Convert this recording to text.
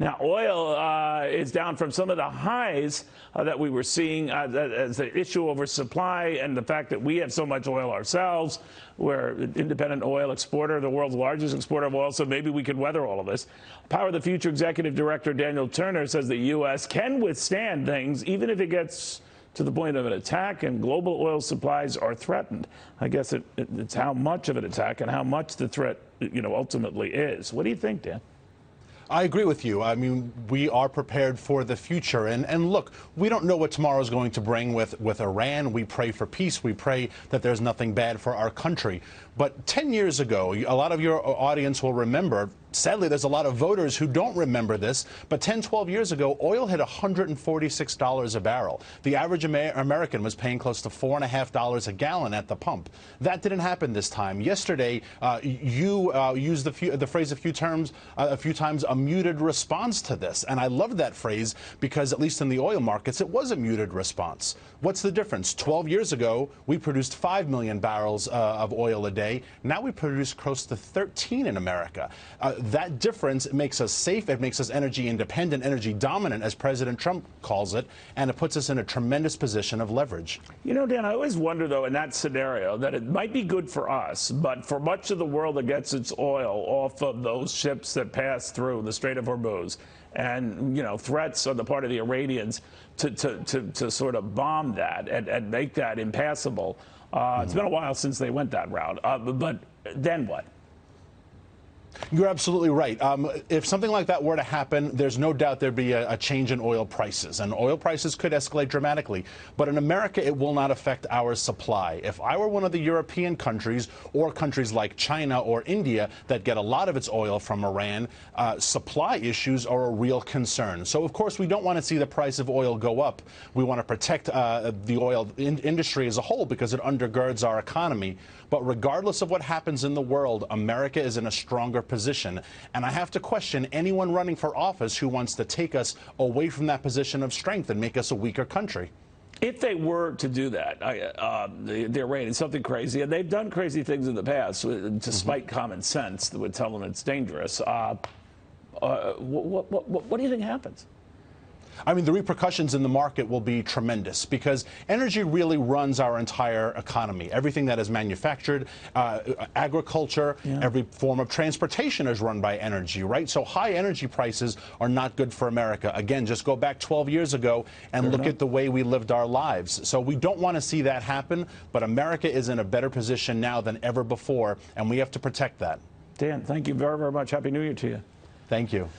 Now, oil is down from some of the highs that we were seeing as the issue over supply and the fact that we have so much oil ourselves. We're an independent oil exporter, the world's largest exporter of oil, so maybe we could weather all of this. Power of the Future Executive Director Daniel Turner says the U.S. can withstand things even if it gets to the point of an attack and global oil supplies are threatened. I guess it's how much of an attack and how much the threat, ultimately is. What do you think, Dan? I agree with you. I mean, we are prepared for the future. And look, we don't know what tomorrow is going to bring with Iran. We pray for peace. We pray that there's nothing bad for our country. But 10 years ago, a lot of your audience will remember, sadly, there's a lot of voters who don't remember this, but 10, 12 years ago, oil hit $146 a barrel. The average American was paying close to $4.50 a gallon at the pump. That didn't happen this time. Yesterday, you used the phrase a few times, a muted response to this. And I love that phrase because, at least in the oil markets, it was a muted response. What's the difference? 12 years ago, we produced 5 million barrels of oil a day. Now we produce close to 13 in America. That difference makes us safe. It makes us energy independent, energy dominant, as President Trump calls it, and it puts us in a tremendous position of leverage. Dan, I always wonder, though, in that scenario, that it might be good for us, but for much of the world that gets its oil off of those ships that pass through the Strait of Hormuz, and threats on the part of the Iranians to sort of bomb that and make that impassable. It's been a while since they went that route, but then what? You're absolutely right. If something like that were to happen, there's no doubt there'd be a change in oil prices, and oil prices could escalate dramatically. But in America, it will not affect our supply. If I were one of the European countries or countries like China or India that get a lot of its oil from Iran, supply issues are a real concern. So, of course, we don't want to see the price of oil go up. We want to protect the oil industry as a whole because it undergirds our economy. But regardless of what happens in the world, America is in a stronger position. And I have to question anyone running for office who wants to take us away from that position of strength and make us a weaker country. If they were to do that, they're rating something crazy, and they've done crazy things in the past, despite common sense that would tell them it's dangerous. What do you think happens? I mean, the repercussions in the market will be tremendous because energy really runs our entire economy. Everything that is manufactured, agriculture, every form of transportation is run by energy, right? So high energy prices are not good for America. Again, just go back 12 years ago and look at the way we lived our lives. So we don't want to see that happen, but America is in a better position now than ever before, and we have to protect that. Dan, thank you very, very much. Happy New Year to you. Thank you.